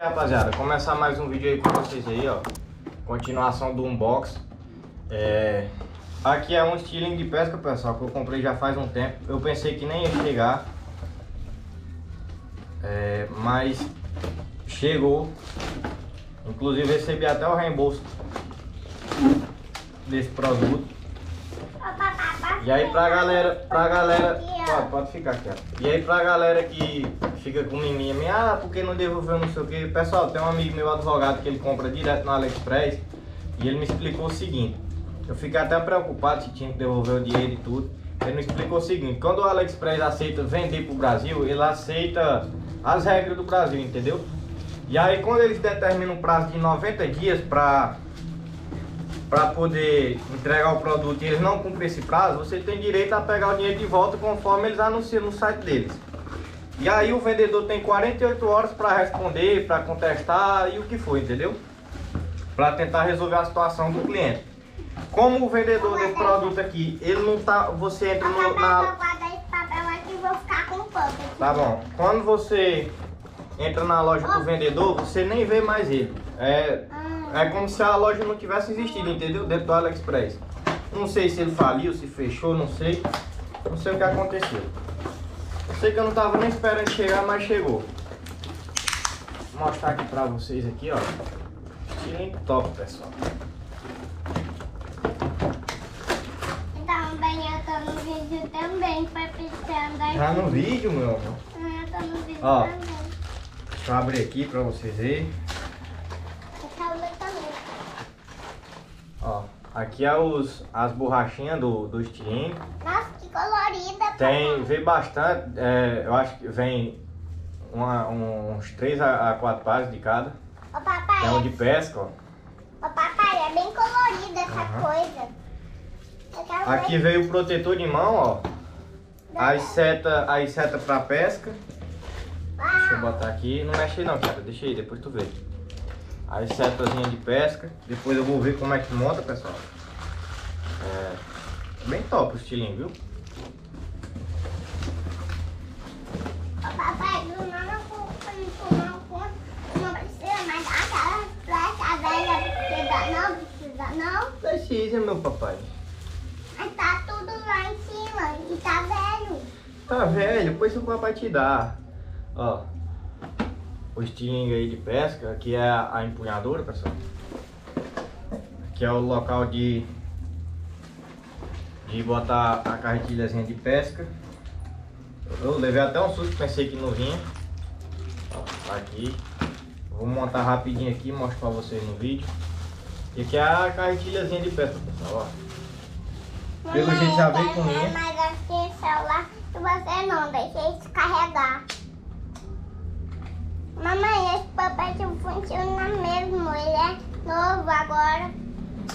Rapaziada, começar mais um vídeo aí com vocês aí, ó. Continuação do unboxing. Aqui é um estilingue de pesca, pessoal, que eu comprei já faz um tempo. Eu pensei que nem ia chegar, mas chegou. Inclusive recebi até o reembolso desse produto. E aí pra galera, pode ficar aqui, ó. E aí pra galera que fica com miminha minha, porque não devolveu não sei o que. Pessoal, tem um amigo meu advogado que ele compra direto no AliExpress e ele me explicou o seguinte. Eu fiquei até preocupado se tinha que devolver o dinheiro e tudo. Ele me explicou o seguinte: quando o AliExpress aceita vender pro Brasil, ele aceita as regras do Brasil, entendeu? E aí quando eles determinam um prazo de 90 dias para poder entregar o produto e eles não cumprem esse prazo, você tem direito a pegar o dinheiro de volta conforme eles anunciam no site deles. E aí o vendedor tem 48 horas para responder, para contestar e o que for, entendeu? Para tentar resolver a situação do cliente. Como o vendedor desse produto aqui, ele não tá, você entra no, na... Tá bom. Quando você entra na loja do vendedor, você nem vê mais ele. É como se a loja não tivesse existido, entendeu? Dentro do AliExpress. Não sei se ele faliu, se fechou, não sei. Não sei o que aconteceu. Eu sei que eu não tava nem esperando chegar, mas chegou. Vou mostrar aqui pra vocês aqui, ó. Estilingue top, pessoal. Também eu tô no vídeo também, foi pensando aí. Tá no vídeo, meu amor? Eu tô no vídeo Ó, também. deixa eu abrir aqui pra vocês verem. Ó, aqui é as borrachinhas do estilingue. Nossa, que colorida. Vem bastante, eu acho que vem uns 3 a 4 pares de cada. Ô papai, Tem um de pesca, ó. ô papai, é bem colorida essa coisa. Eu quero Aqui ver. veio o protetor de mão, ó. As seta pra pesca. Deixa eu botar aqui. Não mexe aí não, cara. Deixa aí, depois tu vê. As setazinhas de pesca. Depois eu vou ver como é que monta, pessoal. Bem top o estilingue, viu? Ô papai, não precisa mais dar aquela flecha velha. Precisa não? Precisa, meu papai. Mas tá tudo lá em cima e tá velho. Tá velho, depois o papai te dá. Ó, o estilingue aí de pesca. Aqui é a empunhadora, pessoal. Aqui é o local de botar a carretilhazinha de pesca. Eu levei até um susto, pensei que não vinha. Ó, tá aqui. Vou montar rapidinho aqui e mostrar pra vocês no vídeo. E aqui é a carretilhazinha de pesca, pessoal, ó. Pelo jeito já veio com linha. Mas aqui celular se você não deixa isso carregar. Mamãe, esse papel funciona mesmo. Ele é novo agora.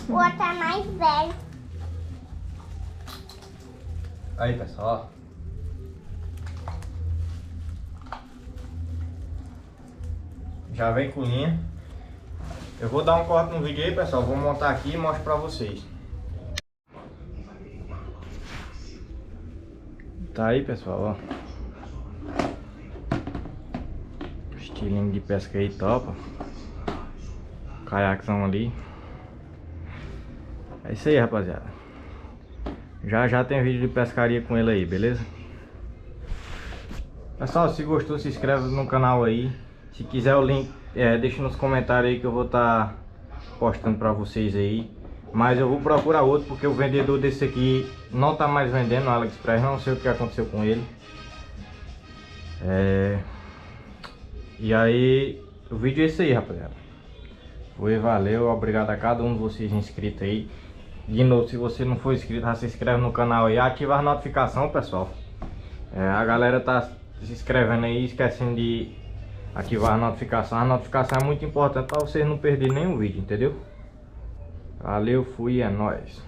O outro é mais velho. Aí, pessoal, ó. Já vem com linha. Eu vou dar um corte no vídeo aí, pessoal. Vou montar aqui e mostro pra vocês. Tá aí, pessoal, ó. Estilingue de pesca aí, top. Caiaquezão ali. É isso aí, rapaziada. Já tem vídeo de pescaria com ele aí, beleza? Pessoal, se gostou, se inscreve no canal aí. Se quiser o link, deixa nos comentários aí que eu vou estar postando pra vocês aí. Mas eu vou procurar outro, porque o vendedor desse aqui não tá mais vendendo no AliExpress. Não sei o que aconteceu com ele. E aí, o vídeo é esse aí, rapaziada. Valeu, obrigado a cada um de vocês inscritos aí. De novo, se você não for inscrito, já se inscreve no canal aí. Ativa as notificações, pessoal. A galera tá se inscrevendo aí, esquecendo de ativar a notificação. A notificação é muito importante para vocês não perderem nenhum vídeo, entendeu? Valeu, fui, é nóis.